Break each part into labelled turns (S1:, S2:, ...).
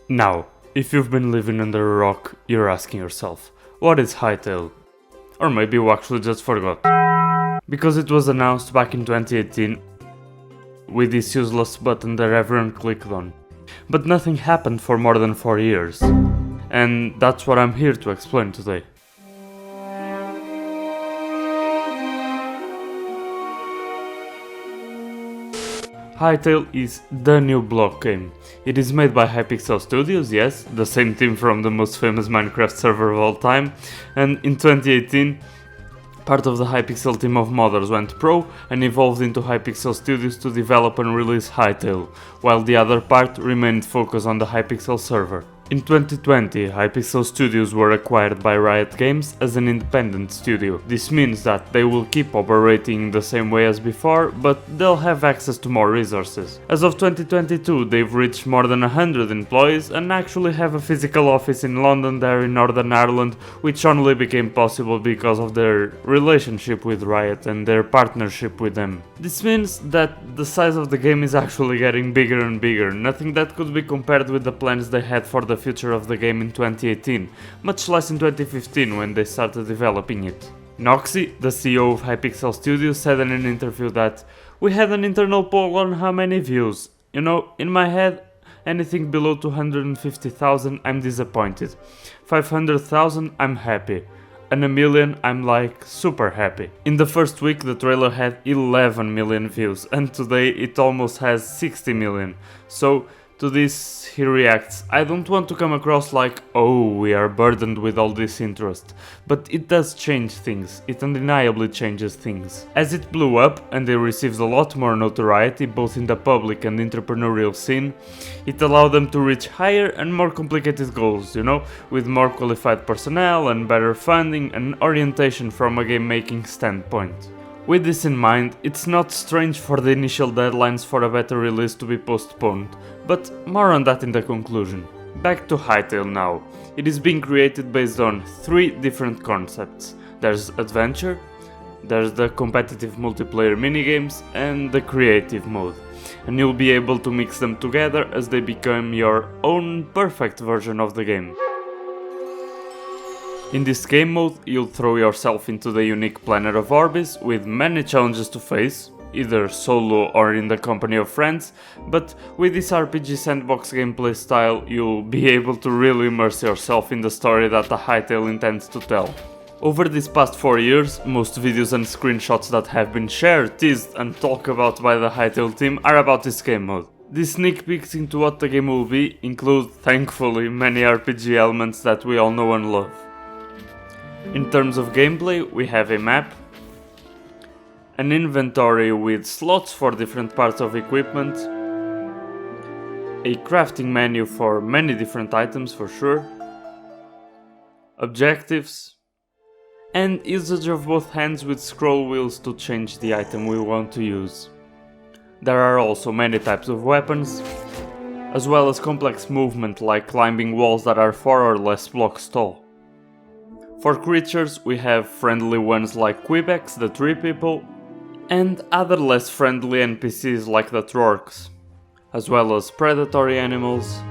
S1: Now, if you've been living under a rock, you're asking yourself, what is Hytale? Or maybe you actually just forgot. Because it was announced back in 2018 with this useless button that everyone clicked on. But nothing happened for more than 4 years. And that's what I'm here to explain today. Hytale is the new block game. It is made by Hypixel Studios, yes, the same team from the most famous Minecraft server of all time, and in 2018 part of the Hypixel team of modders went pro and evolved into Hypixel Studios to develop and release Hytale, while the other part remained focused on the Hypixel server. In 2020, Hypixel Studios were acquired by Riot Games as an independent studio. This means that they will keep operating the same way as before, but they'll have access to more resources. As of 2022, they've reached more than 100 employees and actually have a physical office in Londonderry in Northern Ireland, which only became possible because of their relationship with Riot and their partnership with them. This means that the size of the game is actually getting bigger and bigger, nothing that could be compared with the plans they had for the future of the game in 2018, much less in 2015 when they started developing it. Noxy, the CEO of Hypixel Studios, said in an interview that "We had an internal poll on how many views. You know, in my head, anything below 250,000 I'm disappointed. 500,000 I'm happy. And 1 million I'm like super happy." In the first week the trailer had 11 million views and today it almost has 60 million. So to this he reacts, "I don't want to come across like, oh, we are burdened with all this interest, but it does change things, it undeniably changes things." As it blew up and it receives a lot more notoriety both in the public and entrepreneurial scene, it allowed them to reach higher and more complicated goals, you know, with more qualified personnel and better funding and orientation from a game making standpoint. With this in mind, it's not strange for the initial deadlines for a beta release to be postponed, but more on that in the conclusion. Back to Hytale now. It is being created based on 3 different concepts. There's adventure, there's the competitive multiplayer minigames, and the creative mode. And you'll be able to mix them together as they become your own perfect version of the game. In this game mode, you'll throw yourself into the unique planet of Orbis with many challenges to face, either solo or in the company of friends, but with this RPG sandbox gameplay style, you'll be able to really immerse yourself in the story that the Hytale intends to tell. Over these past 4 years, most videos and screenshots that have been shared, teased and talked about by the Hytale team are about this game mode. These sneak peeks into what the game will be include, thankfully, many RPG elements that we all know and love. In terms of gameplay, we have a map, an inventory with slots for different parts of equipment, a crafting menu for many different items for sure, objectives, and usage of both hands with scroll wheels to change the item we want to use. There are also many types of weapons, as well as complex movement like climbing walls that are 4 or less blocks tall. For creatures, we have friendly ones like Quebecs, the tree people, and other less friendly NPCs like the Trorks, as well as predatory animals,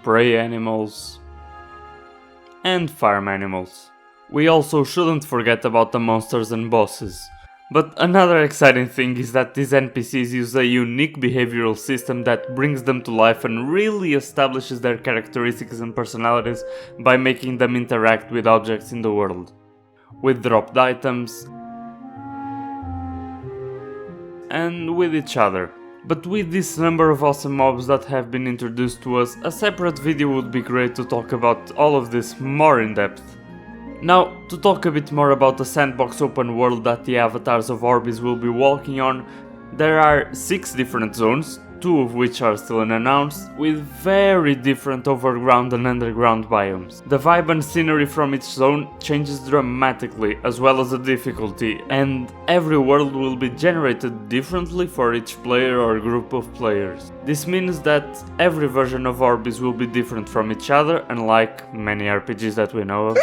S1: prey animals, and farm animals. We also shouldn't forget about the monsters and bosses. But another exciting thing is that these NPCs use a unique behavioral system that brings them to life and really establishes their characteristics and personalities by making them interact with objects in the world, with dropped items, and with each other. But with this number of awesome mobs that have been introduced to us, a separate video would be great to talk about all of this more in depth. Now, to talk a bit more about the sandbox open world that the avatars of Orbis will be walking on, there are 6 different zones, 2 of which are still unannounced, with very different overground and underground biomes. The vibe and scenery from each zone changes dramatically, as well as the difficulty, and every world will be generated differently for each player or group of players. This means that every version of Orbis will be different from each other, unlike many RPGs that we know of.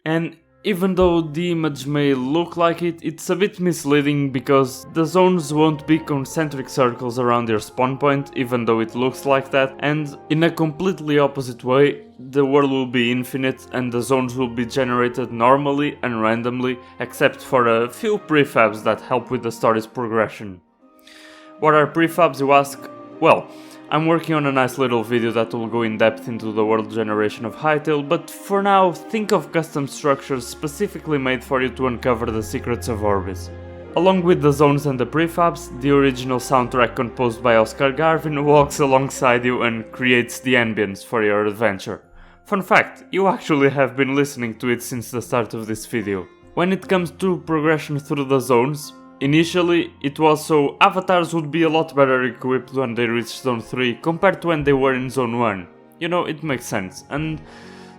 S1: And Even though the image may look like it, it's a bit misleading because the zones won't be concentric circles around your spawn point, even though it looks like that, and in a completely opposite way, the world will be infinite and the zones will be generated normally and randomly, except for a few prefabs that help with the story's progression. What are prefabs, you ask? Well, I'm working on a nice little video that will go in depth into the world generation of Hytale, but for now, think of custom structures specifically made for you to uncover the secrets of Orbis. Along with the zones and the prefabs, the original soundtrack composed by Oscar Garvin walks alongside you and creates the ambience for your adventure. Fun fact, you actually have been listening to it since the start of this video. When it comes to progression through the zones, initially, it was so avatars would be a lot better equipped when they reached Zone 3 compared to when they were in Zone 1. You know, it makes sense, and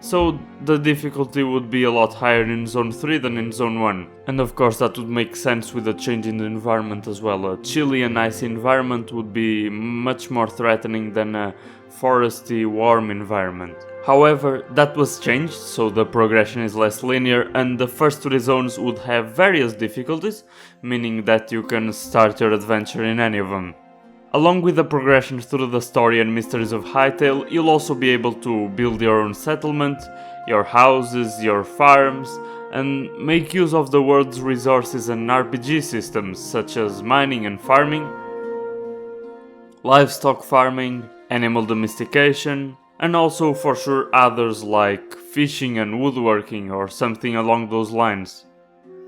S1: so the difficulty would be a lot higher in Zone 3 than in Zone 1. And of course that would make sense with a change in the environment as well. A chilly and icy environment would be much more threatening than a foresty, warm environment. However, that was changed, so the progression is less linear and the first 3 zones would have various difficulties, meaning that you can start your adventure in any of them. Along with the progression through the story and mysteries of Hytale, you'll also be able to build your own settlement, your houses, your farms, and make use of the world's resources and RPG systems such as mining and farming, livestock farming, animal domestication, and also for sure others like fishing and woodworking or something along those lines.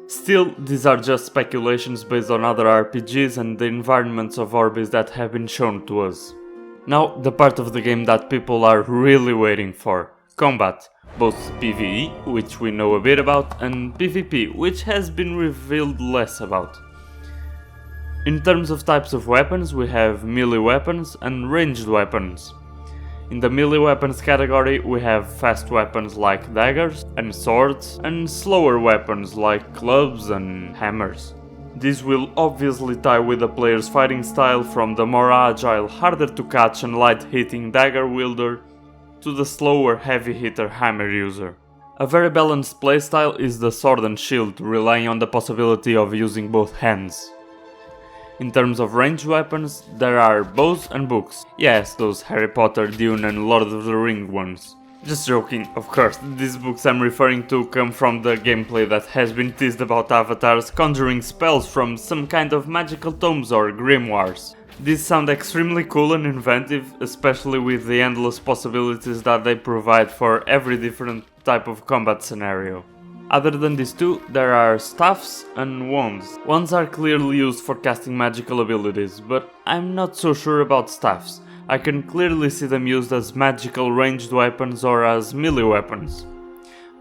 S1: Still, these are just speculations based on other RPGs and the environments of Orbis that have been shown to us. Now, the part of the game that people are really waiting for: combat, both PvE, which we know a bit about, and PvP, which has been revealed less about. In terms of types of weapons, we have melee weapons and ranged weapons. In the melee weapons category, we have fast weapons like daggers and swords, and slower weapons like clubs and hammers. These will obviously tie with the player's fighting style, from the more agile, harder to catch and light hitting dagger wielder to the slower heavy hitter hammer user. A very balanced playstyle is the sword and shield, relying on the possibility of using both hands. In terms of ranged weapons, there are bows and books. Yes, those Harry Potter, Dune and Lord of the Ring ones. Just joking, of course, these books I'm referring to come from the gameplay that has been teased about avatars conjuring spells from some kind of magical tomes or grimoires. These sound extremely cool and inventive, especially with the endless possibilities that they provide for every different type of combat scenario. Other than these two, there are staffs and wands. Wands are clearly used for casting magical abilities, but I'm not so sure about staffs. I can clearly see them used as magical ranged weapons or as melee weapons.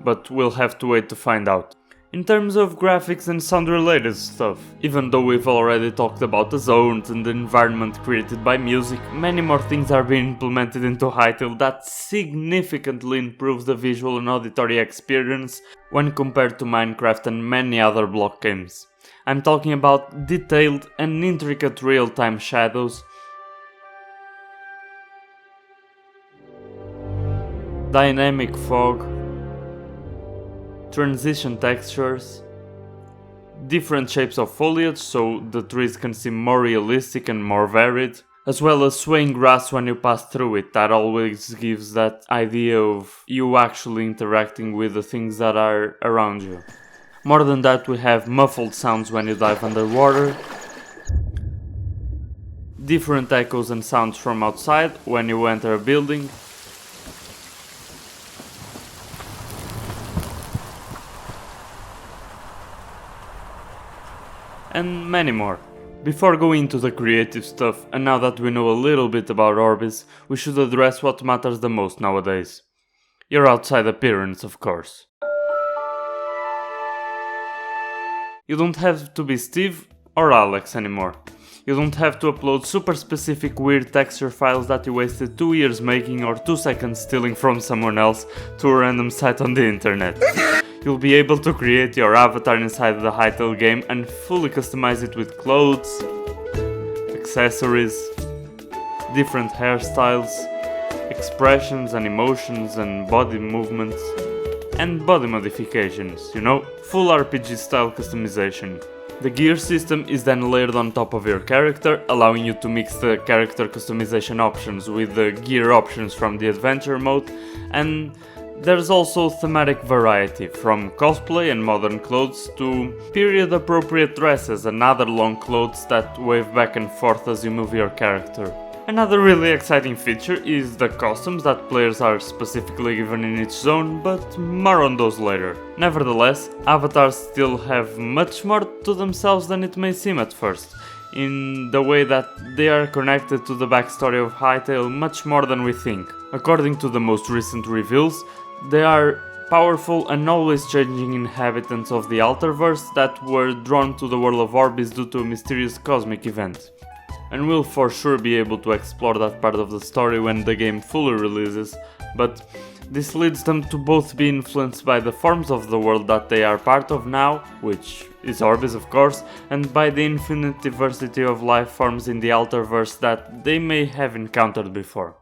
S1: But we'll have to wait to find out. In terms of graphics and sound related stuff, even though we've already talked about the zones and the environment created by music, many more things are being implemented into Hytale that significantly improve the visual and auditory experience when compared to Minecraft and many other block games. I'm talking about detailed and intricate real-time shadows, dynamic fog, transition textures, different shapes of foliage so the trees can seem more realistic and more varied, as well as swaying grass when you pass through it. That always gives that idea of you actually interacting with the things that are around you. More than that, we have muffled sounds when you dive underwater, different echoes and sounds from outside when you enter a building, and many more. Before going into the creative stuff, and now that we know a little bit about Orbis, we should address what matters the most nowadays. Your outside appearance, of course. You don't have to be Steve or Alex anymore. You don't have to upload super specific weird texture files that you wasted 2 years making or 2 seconds stealing from someone else to a random site on the internet. You'll be able to create your avatar inside the Hytale game and fully customize it with clothes, accessories, different hairstyles, expressions and emotions and body movements. and body modifications, you know, full RPG style customization. The gear system is then layered on top of your character, allowing you to mix the character customization options with the gear options from the adventure mode, and there's also thematic variety, from cosplay and modern clothes to period appropriate dresses and other long clothes that wave back and forth as you move your character. Another really exciting feature is the costumes that players are specifically given in each zone, but more on those later. Nevertheless, avatars still have much more to themselves than it may seem at first, in the way that they are connected to the backstory of Hytale much more than we think. According to the most recent reveals, they are powerful and always changing inhabitants of the Alterverse that were drawn to the world of Orbis due to a mysterious cosmic event. And we'll for sure be able to explore that part of the story when the game fully releases, but this leads them to both be influenced by the forms of the world that they are part of now, which is Orbis of course, and by the infinite diversity of life forms in the Alterverse that they may have encountered before.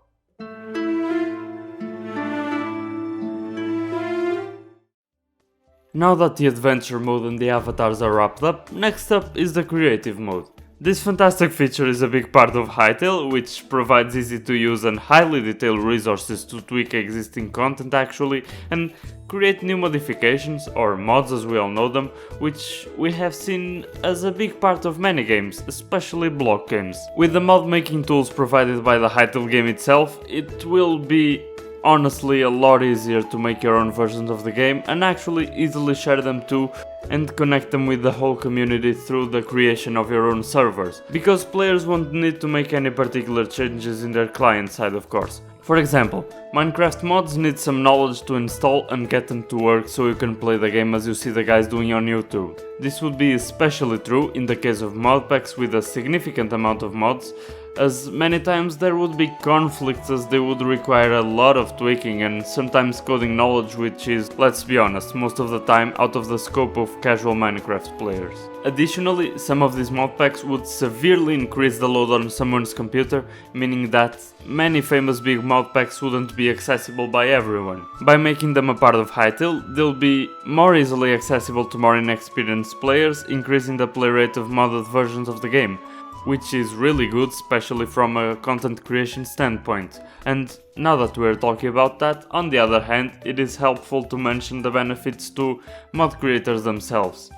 S1: Now that the adventure mode and the avatars are wrapped up, next up is the creative mode. This fantastic feature is a big part of Hytale, which provides easy to use and highly detailed resources to tweak existing content actually, and create new modifications, or mods as we all know them, which we have seen as a big part of many games, especially block games. With the mod making tools provided by the Hytale game itself, it will be honestly a lot easier to make your own versions of the game and actually easily share them too and connect them with the whole community through the creation of your own servers, because players won't need to make any particular changes in their client side of course. For example, Minecraft mods need some knowledge to install and get them to work so you can play the game as you see the guys doing on YouTube. This would be especially true in the case of mod packs with a significant amount of mods, as many times there would be conflicts as they would require a lot of tweaking and sometimes coding knowledge, which is, let's be honest, most of the time out of the scope of casual Minecraft players. Additionally, some of these mod packs would severely increase the load on someone's computer, meaning that many famous big mod packs wouldn't be accessible by everyone. By making them a part of Hytale, they'll be more easily accessible to more inexperienced players, increasing the play rate of modded versions of the game, which is really good, especially from a content creation standpoint. And now that we're talking about that, on the other hand, it is helpful to mention the benefits to mod creators themselves.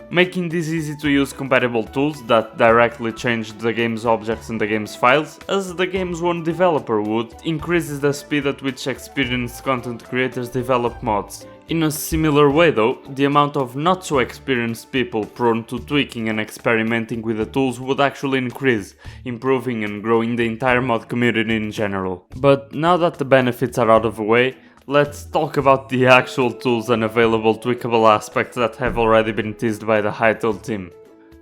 S1: Making these easy to use compatible tools that directly change the game's objects and the game's files, as the game's own developer would, increases the speed at which experienced content creators develop mods. In a similar way though, the amount of not so experienced people prone to tweaking and experimenting with the tools would actually increase, improving and growing the entire mod community in general. But now that the benefits are out of the way, let's talk about the actual tools and available tweakable aspects that have already been teased by the Hytale team.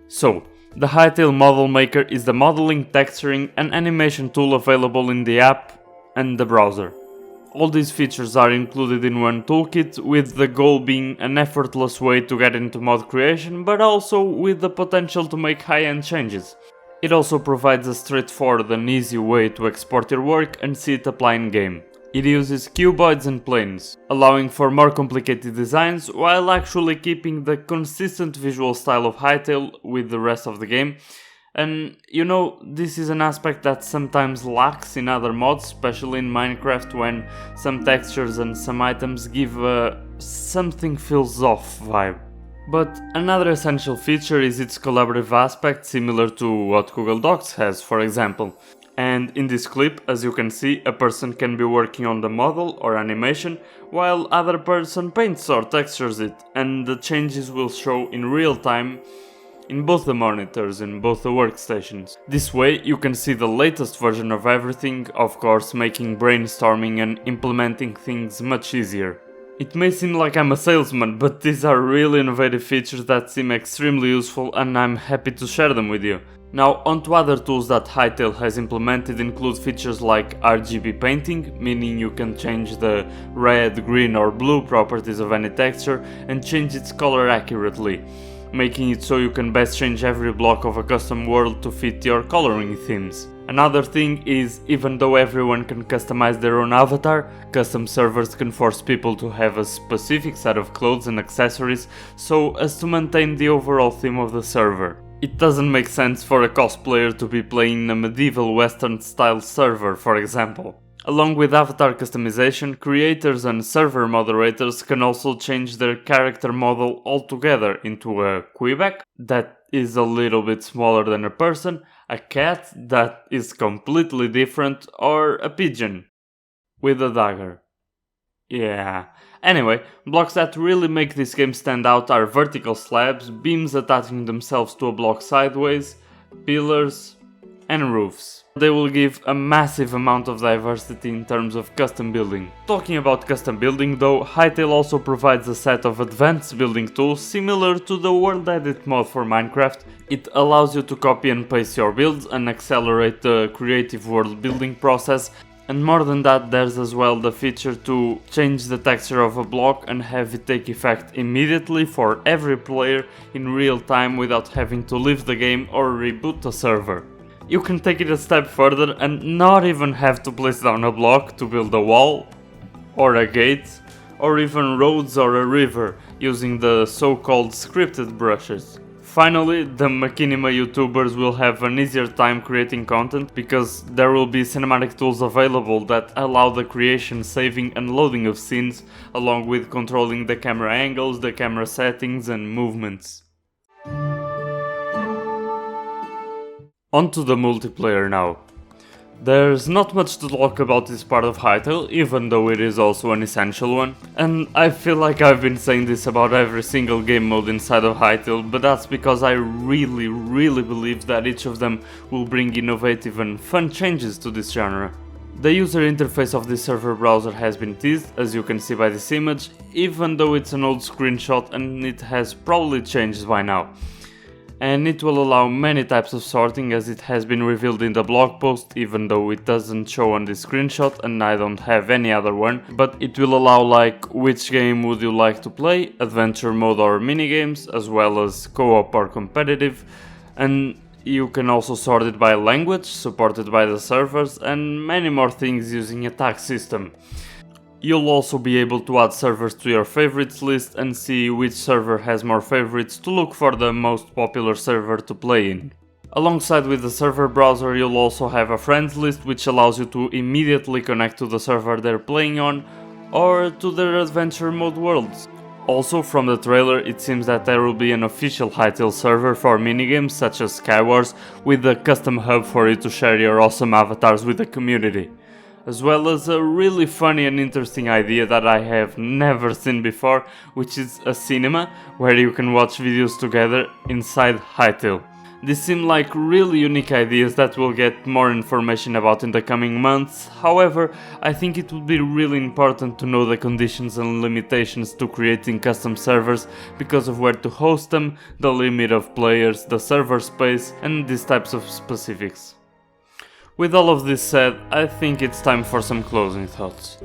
S1: So, the Hytale Model Maker is the modeling, texturing and animation tool available in the app and the browser. All these features are included in one toolkit, with the goal being an effortless way to get into mod creation, but also with the potential to make high-end changes. It also provides a straightforward and easy way to export your work and see it apply in game. It uses cuboids and planes, allowing for more complicated designs while actually keeping the consistent visual style of Hytale with the rest of the game. And you know, this is an aspect that sometimes lacks in other mods, especially in Minecraft, when some textures and some items give a something feels off vibe. But another essential feature is its collaborative aspect, similar to what Google Docs has, for example. And in this clip, as you can see, a person can be working on the model or animation, while other person paints or textures it, and the changes will show in real time in both the monitors and both the workstations. This way you can see the latest version of everything, of course making brainstorming and implementing things much easier. It may seem like I'm a salesman, but these are really innovative features that seem extremely useful and I'm happy to share them with you. Now onto other tools that Hytale has implemented include features like RGB painting, meaning you can change the red, green or blue properties of any texture and change its color accurately, making it so you can best change every block of a custom world to fit your coloring themes. Another thing is, even though everyone can customize their own avatar, custom servers can force people to have a specific set of clothes and accessories so as to maintain the overall theme of the server. It doesn't make sense for a cosplayer to be playing a medieval western style server, for example. Along with avatar customization, creators and server moderators can also change their character model altogether into a quebec that is a little bit smaller than a person, a cat that is completely different, or a pigeon with a dagger. Yeah. Anyway, blocks that really make this game stand out are vertical slabs, beams attaching themselves to a block sideways, pillars, and roofs. They will give a massive amount of diversity in terms of custom building. Talking about custom building though, HYTALE also provides a set of advanced building tools similar to the World Edit mod for Minecraft. It allows you to copy and paste your builds and accelerate the creative world building process. And more than that, there's as well the feature to change the texture of a block and have it take effect immediately for every player in real time without having to leave the game or reboot the server. You can take it a step further and not even have to place down a block to build a wall, or a gate, or even roads or a river using the so-called scripted brushes. Finally, the Machinima YouTubers will have an easier time creating content because there will be cinematic tools available that allow the creation, saving and loading of scenes, along with controlling the camera angles, the camera settings and movements. On to the multiplayer now. There's not much to talk about this part of HYTALE, even though it is also an essential one. And I feel like I've been saying this about every single game mode inside of HYTALE, but that's because I really believe that each of them will bring innovative and fun changes to this genre. The user interface of this server browser has been teased, as you can see by this image, even though it's an old screenshot and it has probably changed by now. And it will allow many types of sorting, as it has been revealed in the blog post, even though it doesn't show on this screenshot and I don't have any other one. But it will allow like which game would you like to play, adventure mode or minigames, as well as co-op or competitive. And you can also sort it by language, supported by the servers, and many more things using a tag system. You'll also be able to add servers to your favorites list and see which server has more favorites to look for the most popular server to play in. Alongside with the server browser, you'll also have a friends list which allows you to immediately connect to the server they're playing on or to their adventure mode worlds. Also, from the trailer, it seems that there will be an official HYTALE server for minigames such as Skywars, with a custom hub for you to share your awesome avatars with the community. As well as a really funny and interesting idea that I have never seen before, which is a cinema where you can watch videos together inside HYTALE. These seem like really unique ideas that we'll get more information about in the coming months. However, I think it would be really important to know the conditions and limitations to creating custom servers because of where to host them, the limit of players, the server space, and these types of specifics. With all of this said, I think it's time for some closing thoughts.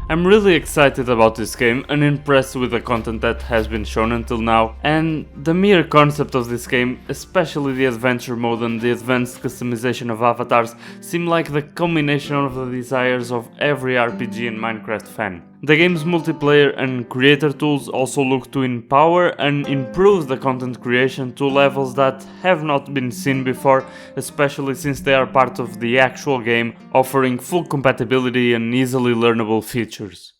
S1: I'm really excited about this game and impressed with the content that has been shown until now, and the mere concept of this game, especially the adventure mode and the advanced customization of avatars, seem like the culmination of the desires of every RPG and Minecraft fan. The game's multiplayer and creator tools also look to empower and improve the content creation to levels that have not been seen before, especially since they are part of the actual game, offering full compatibility and easily learnable features.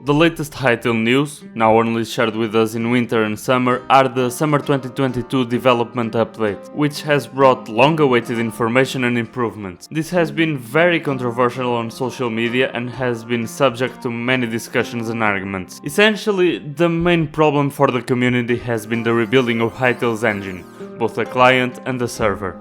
S1: The latest HYTALE news, now only shared with us in winter and summer, are the Summer 2022 development update, which has brought long-awaited information and improvements. This has been very controversial on social media and has been subject to many discussions and arguments. Essentially, the main problem for the community has been the rebuilding of HYTALE's engine, both the client and the server.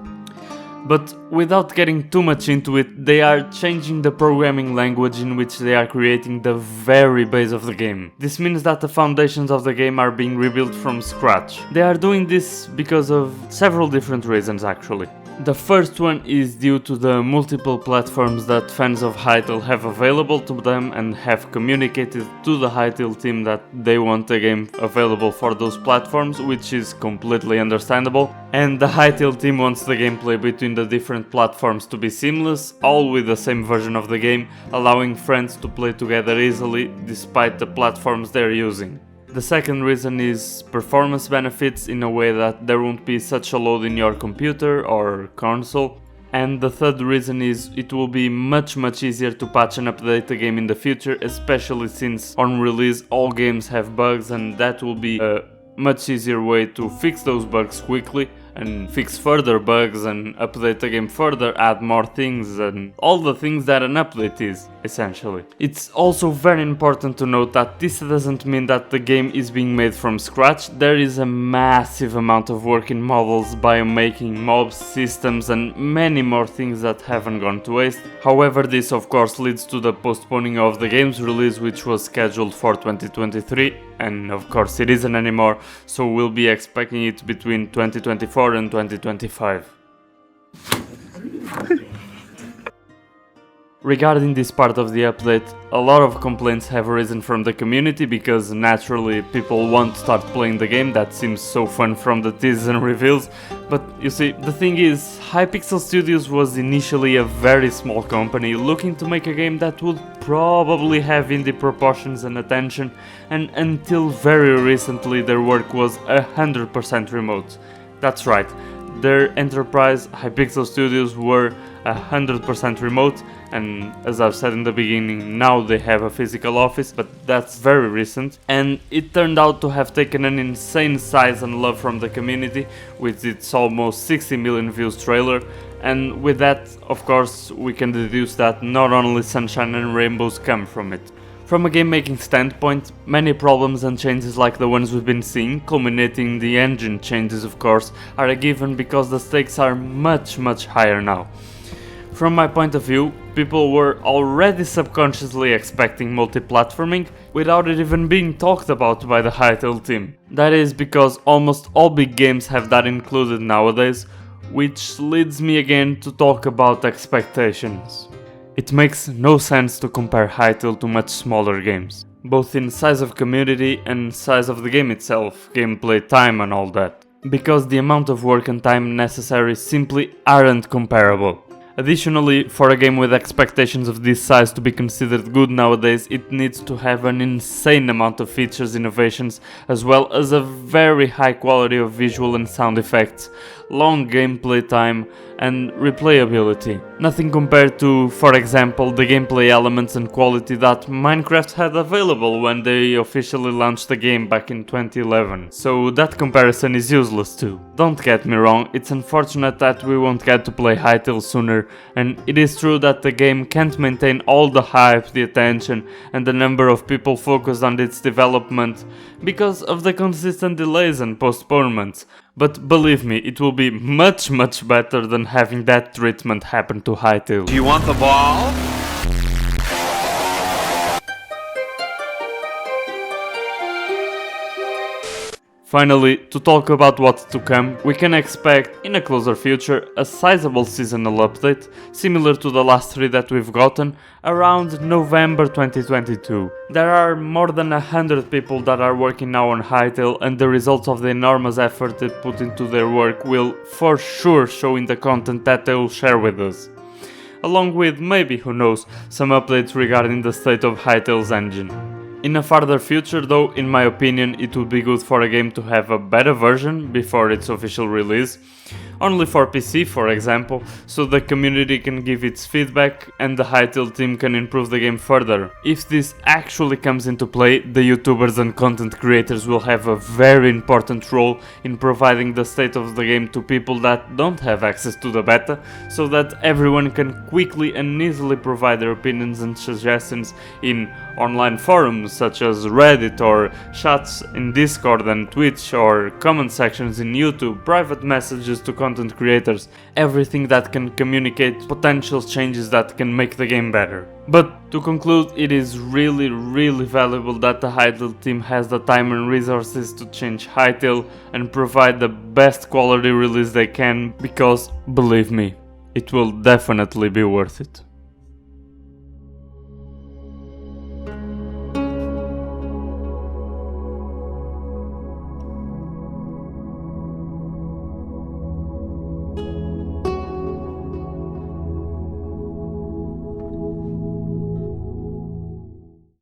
S1: But without getting too much into it, they are changing the programming language in which they are creating the very base of the game. This means that the foundations of the game are being rebuilt from scratch. They are doing this because of several different reasons actually. The first one is due to the multiple platforms that fans of HYTALE have available to them and have communicated to the HYTALE team that they want the game available for those platforms, which is completely understandable. And the HYTALE team wants the gameplay between the different platforms to be seamless, all with the same version of the game, allowing friends to play together easily despite the platforms they're using. The second reason is performance benefits in a way that there won't be such a load in your computer or console. And the third reason is it will be much easier to patch and update the game in the future, especially since on release all games have bugs, and that will be a much easier way to fix those bugs quickly and fix further bugs and update the game further, add more things and all the things that an update is, essentially. It's also very important to note that this doesn't mean that the game is being made from scratch. There is a massive amount of work in models, biomaking, mobs, systems and many more things that haven't gone to waste. However, this of course leads to the postponing of the game's release, which was scheduled for 2023, and of course it isn't anymore, so we'll be expecting it between 2024 and 2025. Regarding this part of the update, a lot of complaints have arisen from the community because naturally people want to start playing the game. That seems so fun from the teasers and reveals, but you see, the thing is, Hypixel Studios was initially a very small company looking to make a game that would probably have indie proportions and attention, and until very recently their work was 100% remote. That's right, their enterprise, Hypixel Studios, were 100% remote, and as I've said in the beginning, now they have a physical office, but that's very recent, and it turned out to have taken an insane size and love from the community with its almost 60 million views trailer, and with that, of course, we can deduce that not only sunshine and rainbows come from it. From a game making standpoint, many problems and changes like the ones we've been seeing, culminating in the engine changes of course, are a given because the stakes are much higher now. From my point of view, people were already subconsciously expecting multi-platforming without it even being talked about by the HYTALE team. That is because almost all big games have that included nowadays, which leads me again to talk about expectations. It makes no sense to compare HYTALE to much smaller games, both in size of community and size of the game itself, gameplay time and all that, because the amount of work and time necessary simply aren't comparable. Additionally, for a game with expectations of this size to be considered good nowadays, it needs to have an insane amount of features, innovations, as well as a very high quality of visual and sound effects, long gameplay time, and replayability. Nothing compared to, for example, the gameplay elements and quality that Minecraft had available when they officially launched the game back in 2011. So that comparison is useless too. Don't get me wrong, it's unfortunate that we won't get to play HYTALE sooner, and it is true that the game can't maintain all the hype, the attention, and the number of people focused on its development because of the consistent delays and postponements. But believe me, it will be much better than having that treatment happen to HYTALE.
S2: Do you want the ball?
S1: Finally, to talk about what's to come, we can expect, in a closer future, a sizable seasonal update, similar to the last 3 that we've gotten, around November 2022. There are more than 100 people that are working now on HYTALE, and the results of the enormous effort they put into their work will for sure show in the content that they will share with us. Along with, maybe, who knows, some updates regarding the state of HYTALE's engine. In a further future though, in my opinion, it would be good for a game to have a beta version before its official release, only for PC for example, so the community can give its feedback and the HYTALE team can improve the game further. If this actually comes into play, the YouTubers and content creators will have a very important role in providing the state of the game to people that don't have access to the beta, so that everyone can quickly and easily provide their opinions and suggestions in online forums such as Reddit, or chats in Discord and Twitch, or comment sections in YouTube, private messages to content creators, everything that can communicate potential changes that can make the game better. But to conclude, it is really valuable that the HYTALE team has the time and resources to change HYTALE and provide the best quality release they can, because believe me, it will definitely be worth it.